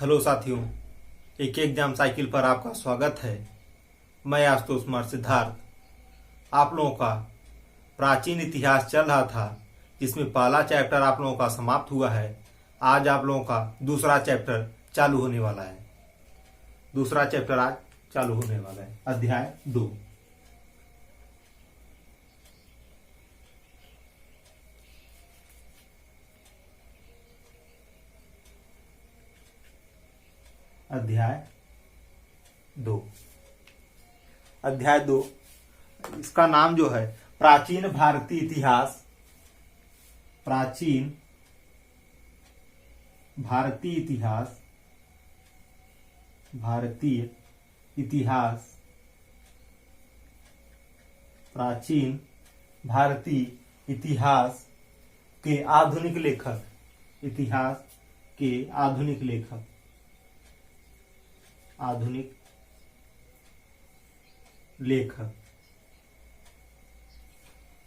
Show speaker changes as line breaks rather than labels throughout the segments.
Hello साथियों, एक exam cycle पर आपका स्वागत है। मैं आशुतोष कुमार सिद्धार्थ। आप लोगों का प्राचीन इतिहास चल रहा था, जिसमें पहला चैप्टर आप लोगों का समाप्त हुआ है। आज आप लोगों का दूसरा चैप्टर चालू होने वाला है। दूसरा चैप्टर आज चालू होने वाला है, अध्याय 2। अध्याय 2 इसका नाम जो है प्राचीन भारतीय इतिहास। प्राचीन भारतीय इतिहास, भारतीय इतिहास, प्राचीन भारतीय इतिहास के आधुनिक लेखक, इतिहास के आधुनिक लेखक, आधुनिक लेखक,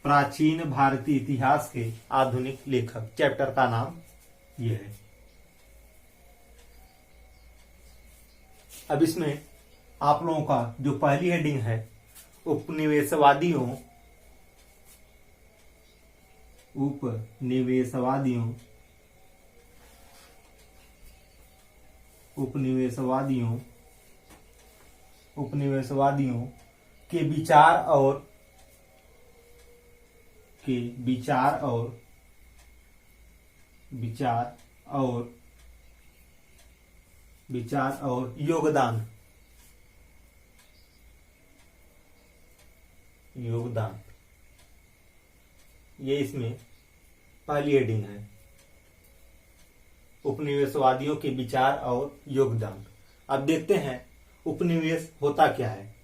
प्राचीन भारतीय इतिहास के आधुनिक लेखक। चैप्टर का नाम यह है। अब इसमें आप लोगों का जो पहली हेडिंग है, उपनिवेशवादियों, उपनिवेशवादियों, उपनिवेशवादियों, उपनिवेशवादियों के विचार और योगदान, ये इसमें पहली हेडिंग है। उपनिवेशवादियों के विचार और योगदान। अब देखते हैं उपनिवेश होता क्या है।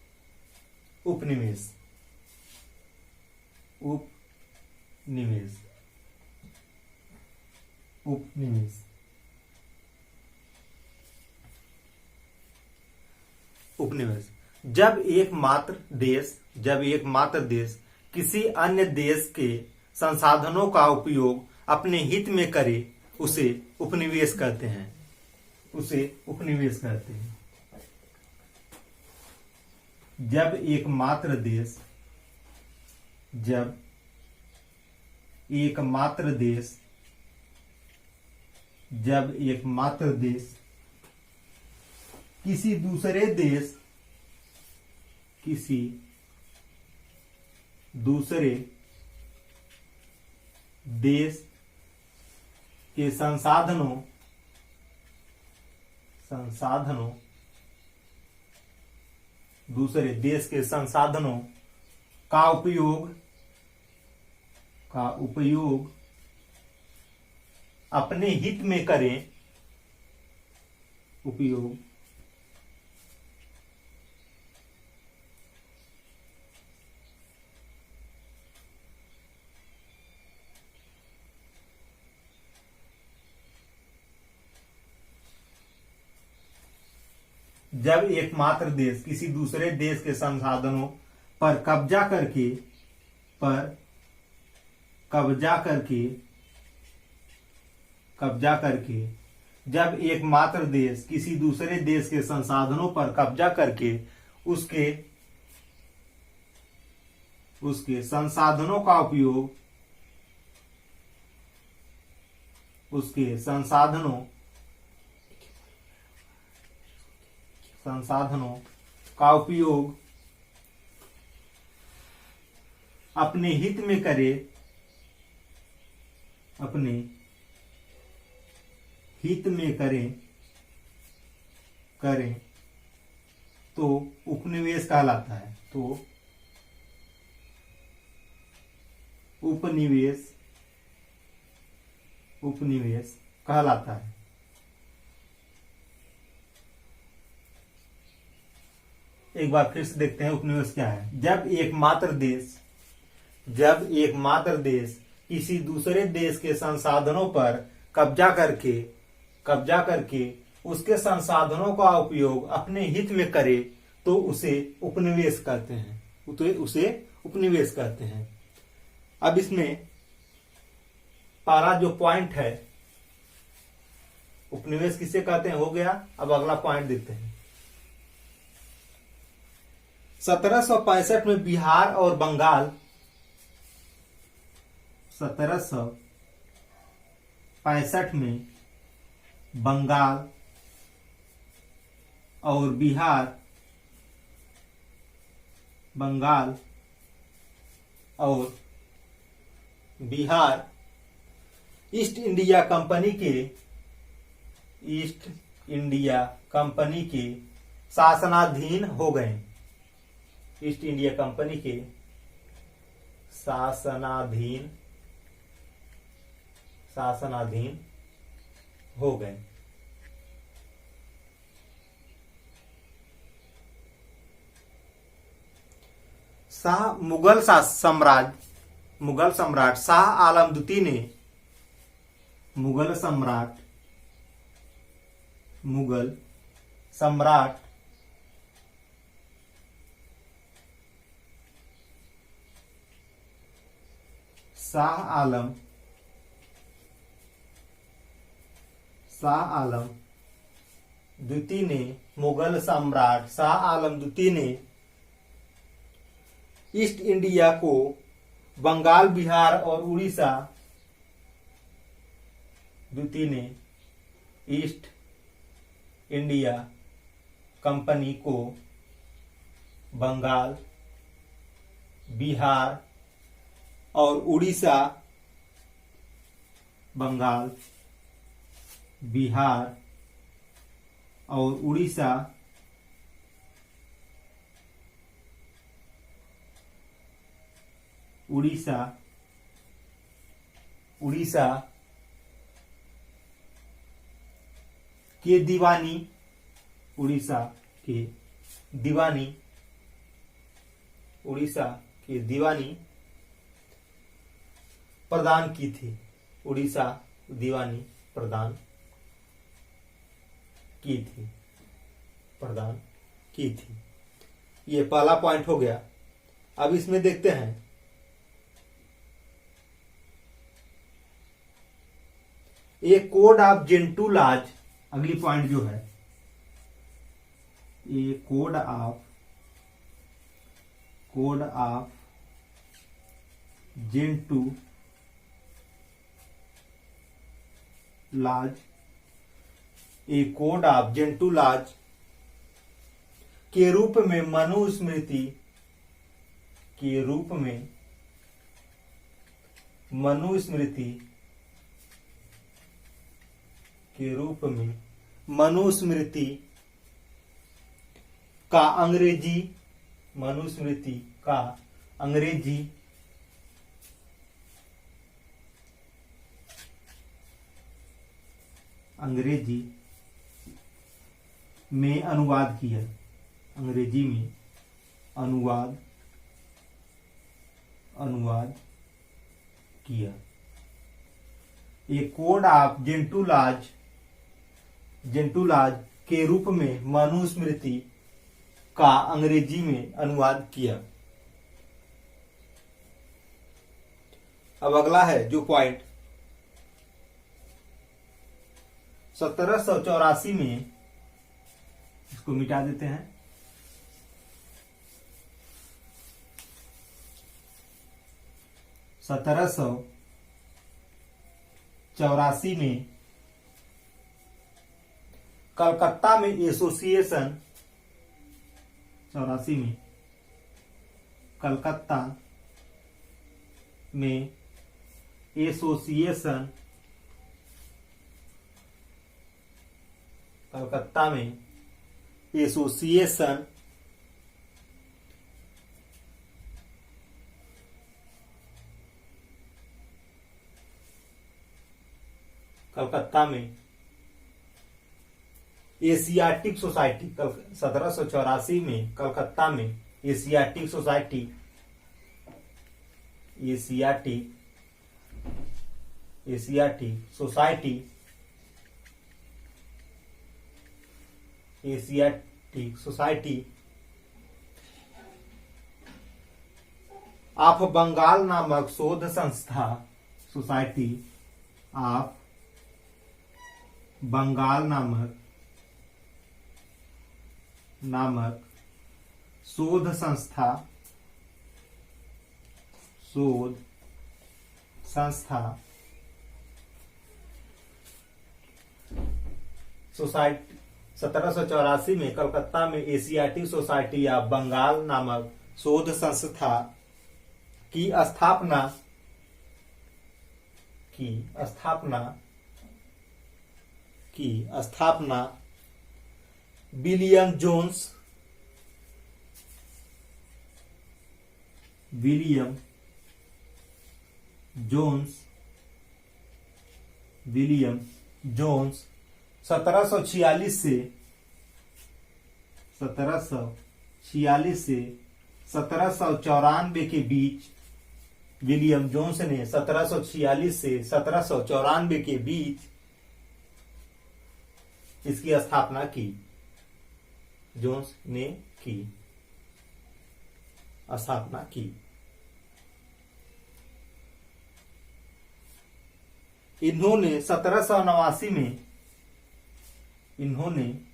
उपनिवेश, उपनिवेश, उपनिवेश, उपनिवेश जब एकमात्र देश किसी अन्य देश के संसाधनों का उपयोग अपने हित में करे, उसे उपनिवेश कहते हैं। उसे उपनिवेश कहते हैं। जब एकमात्र देश किसी दूसरे देश के संसाधनों दूसरे देश के संसाधनों का उपयोग अपने हित में करें, जब एकमात्र देश किसी दूसरे देश के संसाधनों पर कब्जा करके जब एकमात्र देश किसी दूसरे देश के संसाधनों पर कब्जा करके उसके संसाधनों का उपयोग अपने हित में करें तो उपनिवेश कहलाता है। तो उपनिवेश कहलाता है। एक बार फिर से देखते हैं उपनिवेश क्या है। जब एकमात्र देश किसी दूसरे देश के संसाधनों पर कब्जा करके उसके संसाधनों का उपयोग अपने हित में करे, तो उसे उपनिवेश कहते हैं। अब इसमें पहला जो पॉइंट है, उपनिवेश किसे कहते हैं, हो गया। अब अगला पॉइंट देखते हैं। 1765 में बिहार और बंगाल 1765 में बंगाल और बिहार ईस्ट इंडिया कंपनी के शासनाधीन हो गए। ईस्ट इंडिया कंपनी के शासनाधीन हो गए। मुगल सम्राट शाह आलम द्वितीय ने मुगल सम्राट शाह आलम द्वितीय ने मुगल सम्राट शाह आलम द्वितीय ने ईस्ट इंडिया को बंगाल, बिहार और उड़ीसा द्वितीय ने ईस्ट इंडिया कंपनी को बंगाल, बिहार और उड़ीसा बंगाल, बिहार और उड़ीसा के दीवानी प्रदान की थी। उड़ीसा दीवानी प्रदान की थी। ये पहला पॉइंट हो गया। अब इसमें देखते हैं ये कोड ऑफ जेंटू लॉज। अगली पॉइंट जो है ये code of Gentoo laws. A code of Gentoo laws के रूप में मनुस्मृति का अंग्रेजी में अनुवाद किया। अनुवाद किया। ये कोड ऑफ जेंटू लॉज के रूप में मनुस्मृति का अंग्रेजी में अनुवाद किया। अब अगला है जो पॉइंट 1784 में, इसको मिटा देते हैं। 1784 में कलकत्ता में एसोसिएशन कलकत्ता में एशियाटिक सोसाइटी 1784 में कलकत्ता में एशियाटिक सोसाइटी ऑफ बंगाल नामक शोध संस्था सोसाइटी ऑफ बंगाल नामक शोध संस्था सोसाइटी 1784 में कलकत्ता में एशियाटिक सोसाइटी ऑफ बंगाल नामक शोध संस्था की स्थापना विलियम जोन्स 1746 से 1794 के बीच विलियम जोन्स ने 1746 से 1794 के बीच इसकी स्थापना की। जोन्स ने स्थापना की। इन्होंने 1789 में इन्होंने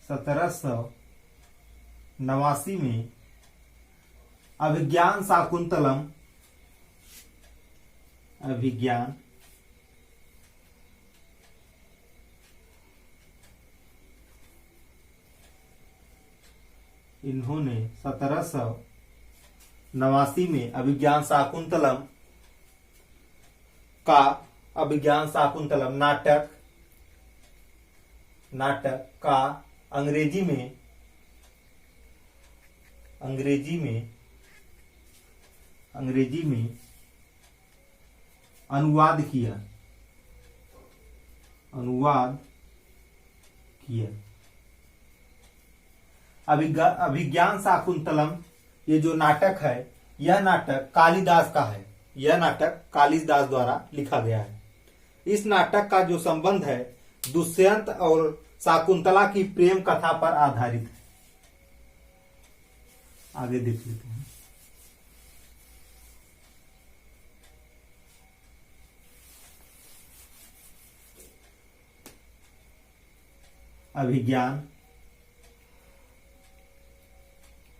1789 में अभिज्ञान शाकुंतलम इन्होंने 1789 में अभिज्ञान शाकुंतलम नाटक का अंग्रेजी में अनुवाद किया। अभिज्ञान शाकुंतलम ये जो नाटक है, यह नाटक कालिदास का है। यह नाटक कालिदास द्वारा लिखा गया है। इस नाटक का जो संबंध है दुष्यंत और शाकुंतला की प्रेम कथा पर आधारित है। आगे देख लेते हैं।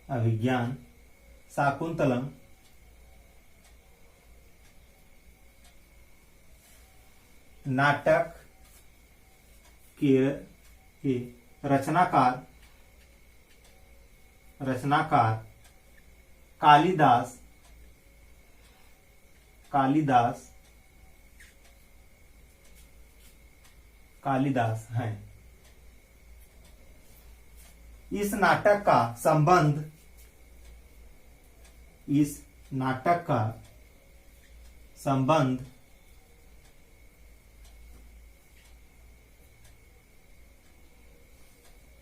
अभिज्ञान शाकुंतलम नाटक के रचनाकार कालिदास हैं। इस नाटक का संबंध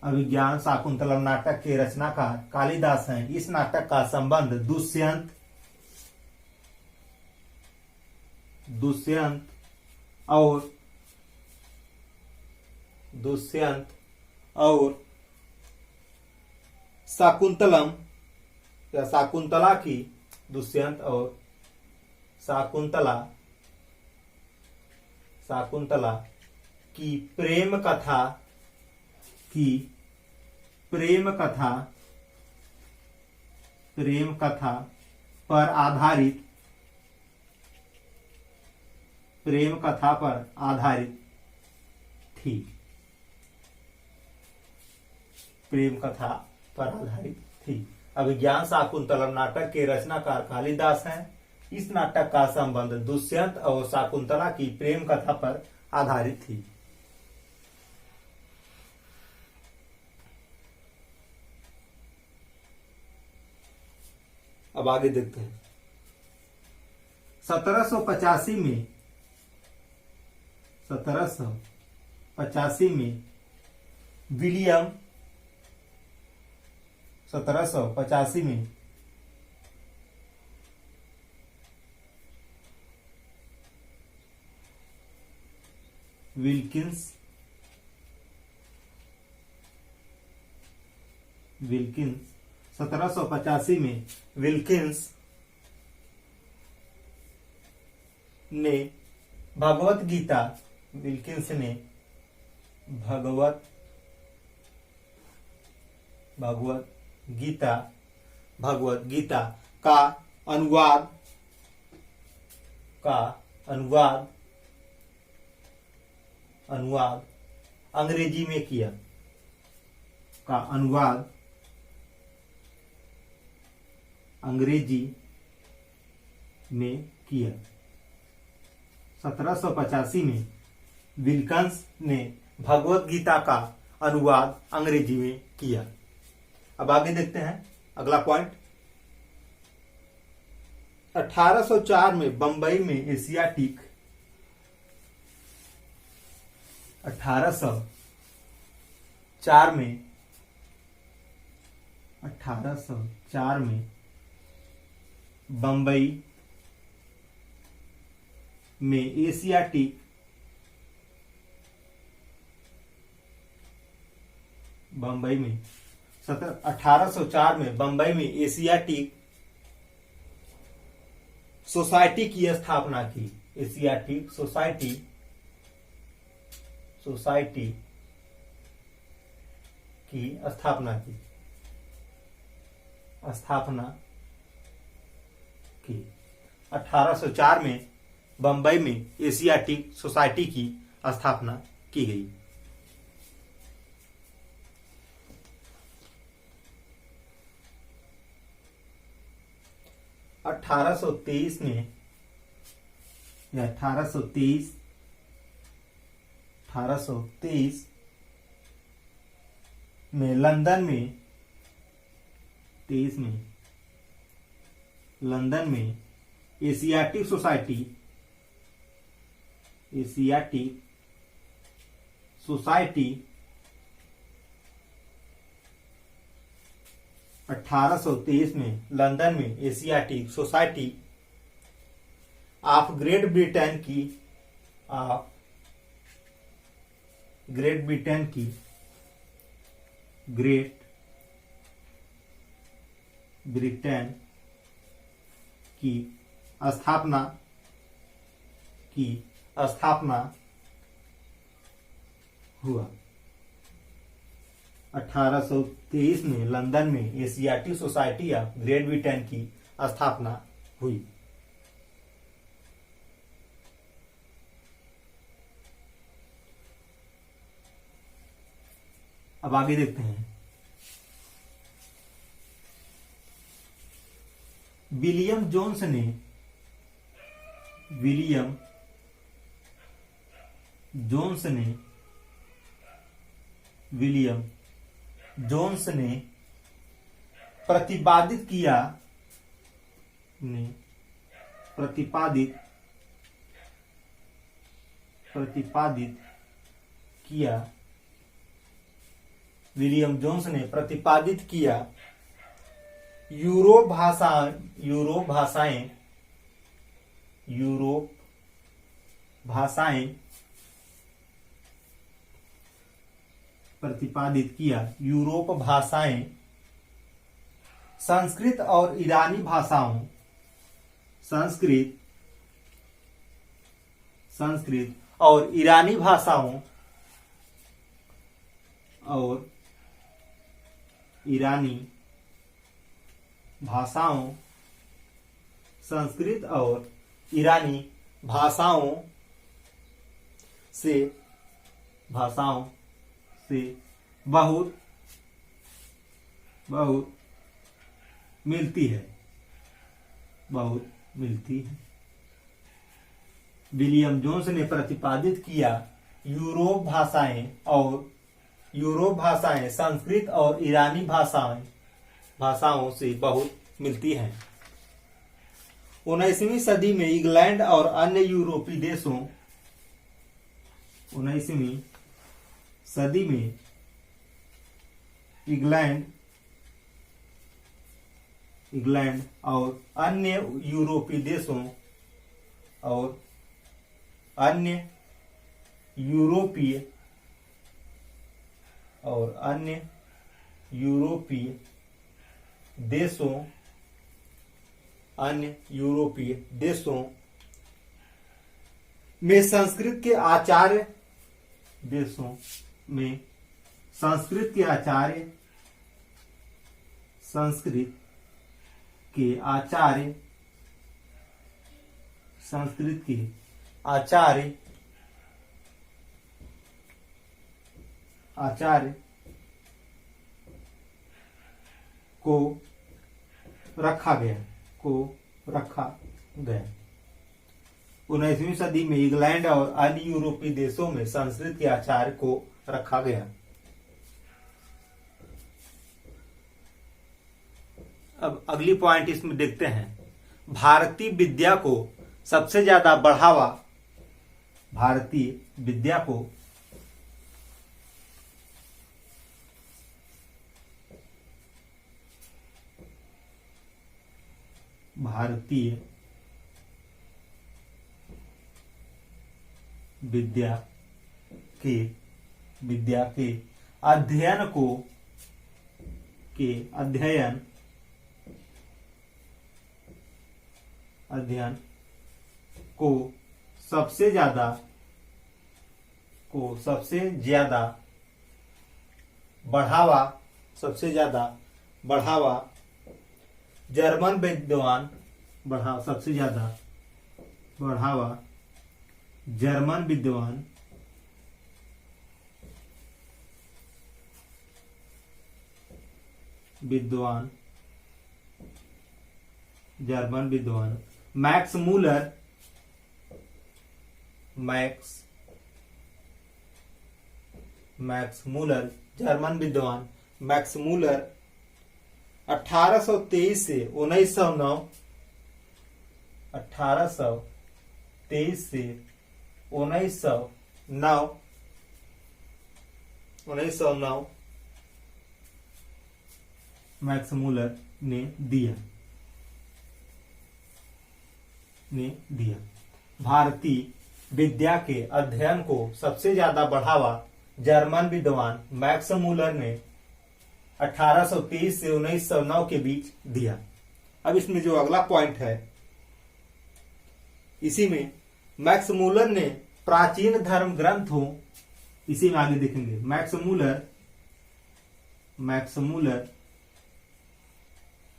अभिज्ञान शाकुंतलम नाटक के रचनाकार कालिदास हैं। इस नाटक का संबंध दुष्यंत और शाकुंतलम या शाकुंतला की दुष्यंत और शाकुंतला की प्रेम कथा पर आधारित थी। अभिज्ञान शाकुंतलम नाटक के रचनाकार कालिदास हैं। इस नाटक का संबंध दुष्यंत और शाकुंतला की प्रेम कथा पर आधारित थी। अब आगे देखते हैं। 1785 में विलियम 1785 में विल्किंस 1785 में विल्किंस ने भगवत गीता विल्किंस ने भगवत गीता का अनुवाद अंग्रेजी में किया अंग्रेजी में किया। 1785 में विल्किंस ने भगवत गीता का अनुवाद अंग्रेजी में किया। अब आगे देखते हैं अगला पॉइंट। 1804 में बंबई में एशियाटिक 1804 में बंबई में एशियाटिक 1804 में बंबई में एशियाटिक सोसाइटी की स्थापना की। एशियाटिक सोसाइटी की स्थापना की। 1804 में बंबई में एशियाटिक सोसाइटी की स्थापना की गई। अठारह सौ तेईस में लंदन में एशियाटिक सोसाइटी 1823 में लंदन में Asiatic society of great Britain की स्थापना हुआ। 1823 में लंदन में Asiatic society of great Britain की स्थापना हुई। अब आगे देखते हैं। विलियम जोन्स ने प्रतिपादित किया विलियम जोन्स ने प्रतिपादित किया यूरोप भाषाएं प्रतिपादित किया यूरोप भाषाएं संस्कृत और ईरानी भाषाओं संस्कृत और ईरानी भाषाओं संस्कृत और ईरानी भाषाओं से बहुत मिलती है। विलियम जोन्स ने प्रतिपादित किया यूरोप भाषाएं संस्कृत और ईरानी भाषाओं से बहुत मिलती हैं। 19वीं सदी में इंग्लैंड और अन्य यूरोपीय देशों 19वीं सदी में इंग्लैंड और अन्य यूरोपीय देशों और अन्य यूरोपीय देशों अन्य यूरोपीय देशों में संस्कृत के आचार्य देशों में संस्कृत के आचार्य संस्कृत के आचार्य संस्कृत के आचार्य आचार्य को रखा गया 19वीं सदी में इंग्लैंड और अन्य यूरोपीय देशों में संस्कृत के आचार्य को रखा गया। अब अगली पॉइंट इसमें देखते हैं, भारतीय विद्या को सबसे ज्यादा बढ़ावा भारतीय विद्या को भारतीय विद्या के अध्ययन को सबसे ज्यादा बढ़ावा जर्मन विद्वान मैक्स मूलर जर्मन विद्वान मैक्स मूलर 1823 से 1909 मैक्स मूलर ने दिया भारतीय विद्या के अध्ययन को सबसे ज्यादा बढ़ावा जर्मन विद्वान मैक्स मूलर ने 1823 से 1909 के बीच दिया। अब इसमें जो अगला पॉइंट है, इसी में मैक्स मूलर ने प्राचीन धर्म ग्रंथों, इसी में आगे देखेंगे, मैक्स मूलर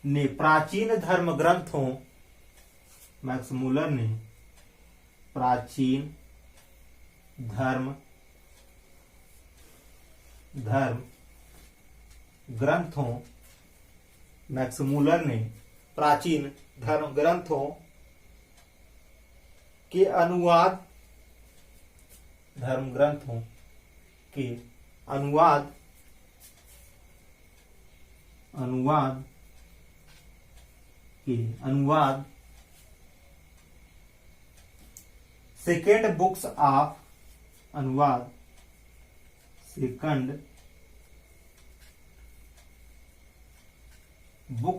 ने प्राचीन धर्म ग्रंथों मैक्स मूलर ने प्राचीन धर्म ग्रंथों के अनुवाद second books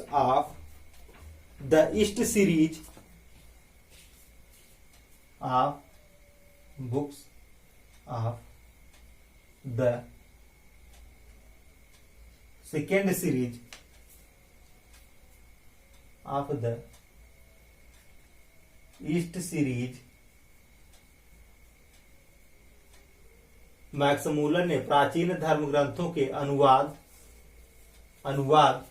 of the East series of books of the second series of the East series Max Muller ने प्राचीन धर्म ग्रंथों के अनुवाद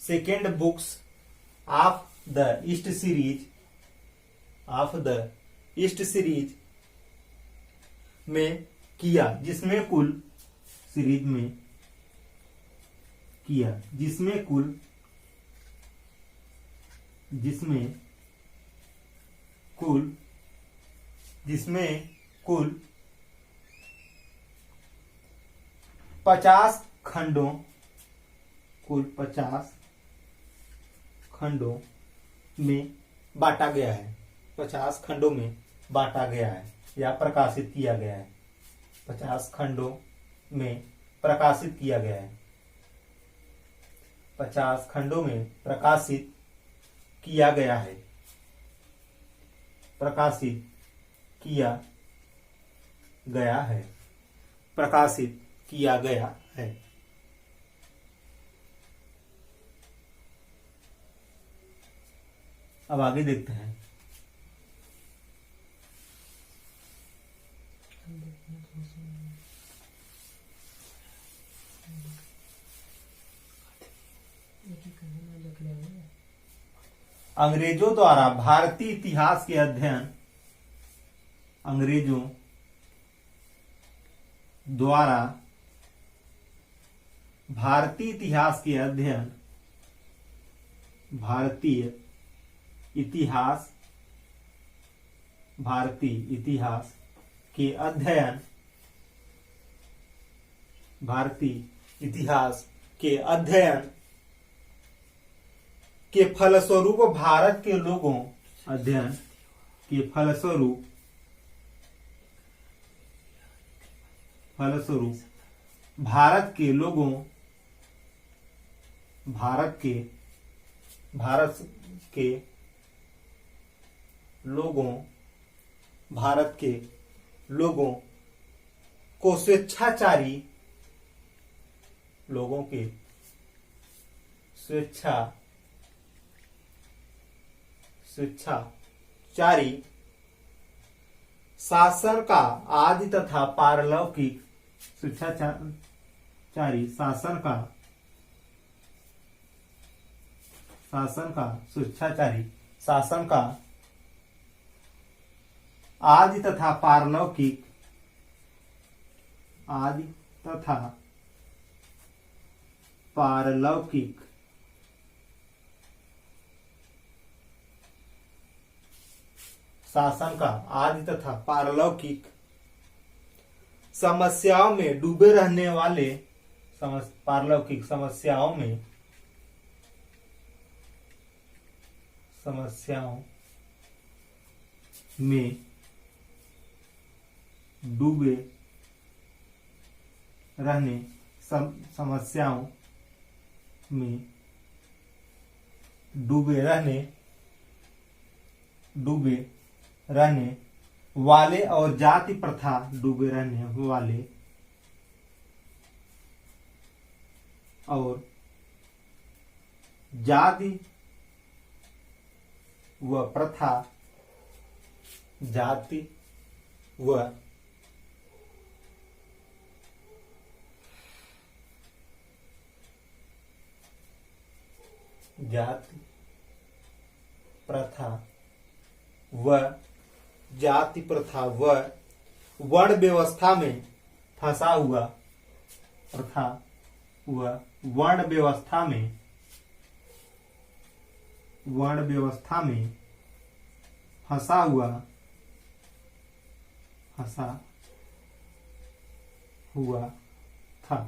second books of the east series में किया, जिसमें कुल 50 खंडों में बांटा गया है, 50 खंडों में बांटा गया है या प्रकाशित किया गया है, 50 खंडों में प्रकाशित किया गया है, 50 खंडों में प्रकाशित किया गया है। प्रकाशित किया गया है। प्रकाशित किया गया है। अब आगे देखते हैं। अंग्रेजों द्वारा भारतीय इतिहास के अध्ययन अंग्रेजों द्वारा भारतीय इतिहास के अध्ययन भारतीय इतिहास के अध्ययन भारतीय इतिहास के अध्ययन के फलस्वरूप भारत के लोगों अध्ययन के फलस्वरूप भारत के लोगों भारत के लोगों को स्वेच्छाचारी शासन का आदि तथा पारलौकिक स्वेच्छाचारी शासन का आदि तथा पारलौकिक शासन का आदि तथा पारलौकिक समस्याओं में डूबे रहने वाले पारलौकिक समस्याओं में डूबे रहने वाले और जाति प्रथा डूबे रहने वाले और जाति व प्रथा जाति व जाति प्रथा व वर्ण व्यवस्था में फंसा हुआ वर्ण व्यवस्था में फंसा हुआ था।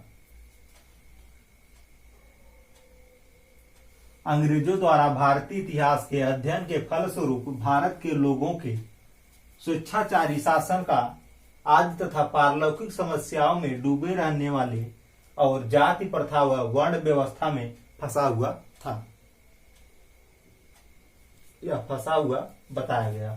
अंग्रेजों द्वारा भारतीय इतिहास के अध्ययन के फलस्वरूप भारत के लोगों के स्वेच्छाचारी शासन का आदि तथा पारलौकिक समस्याओं में डूबे रहने वाले और जाति प्रथा व वर्ण व्यवस्था में फंसा हुआ था। यह फंसा हुआ बताया गया।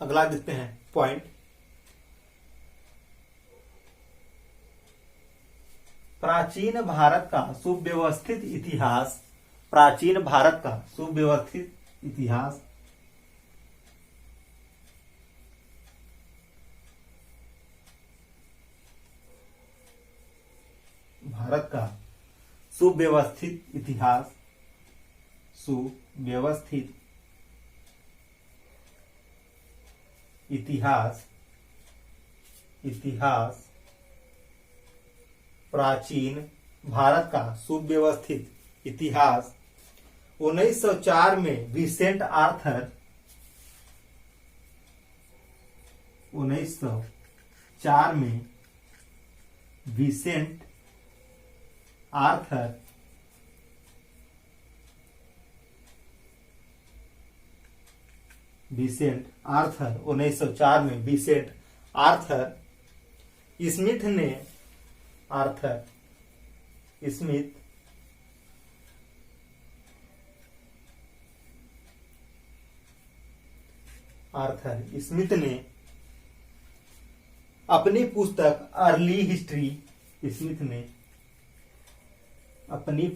अगला देखते हैं पॉइंट। प्राचीन भारत का सुव्यवस्थित इतिहास भारत का सुव्यवस्थित इतिहास प्राचीन भारत का सुव्यवस्थित इतिहास 1904 में विसेंट आर्थर 1904 में विसेंट आर्थर 1904 में विसेंट आर्थर स्मिथ ने आर्थर स्मिथ ने अपनी पुस्तक अर्ली हिस्ट्री स्मिथ ने अपनी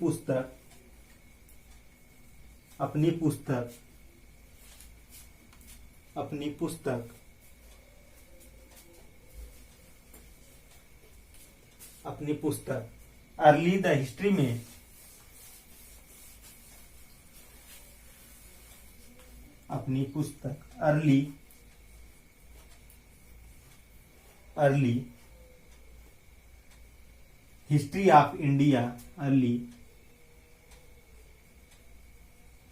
पुस्तक अर्ली द हिस्ट्री में अपनी पुस्तक early history of India early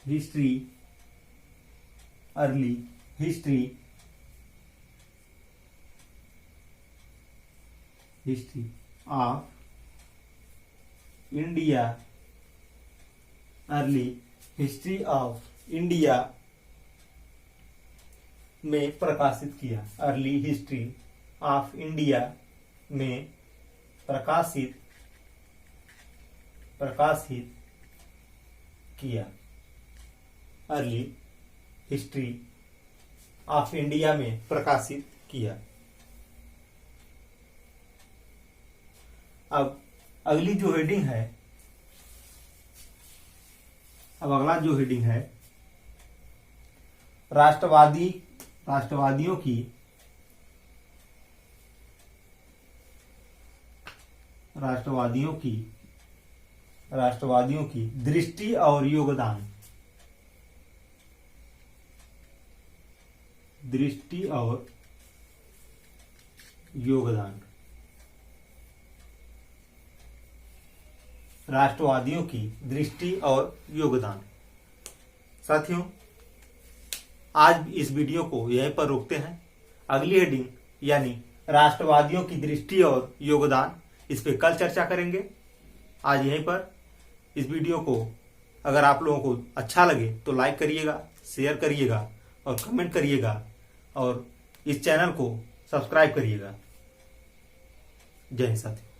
history of India early history of India में प्रकाशित किया। अर्ली हिस्ट्री ऑफ इंडिया में प्रकाशित किया। अर्ली हिस्ट्री ऑफ इंडिया में प्रकाशित किया। अब अगला जो हेडिंग है राष्ट्रवादियों की दृष्टि और योगदान। राष्ट्रवादियों की दृष्टि और योगदान। साथियों, आज इस वीडियो को यहीं पर रोकते हैं। अगली हेडिंग यानी राष्ट्रवादियों की दृष्टि और योगदान, इस पे कल चर्चा करेंगे। आज यहीं पर इस वीडियो को अगर आप लोगों को अच्छा लगे तो लाइक करिएगा, शेयर करिएगा और कमेंट करिएगा और इस चैनल को सब्सक्राइब करिएगा। जय हिंद साथियों।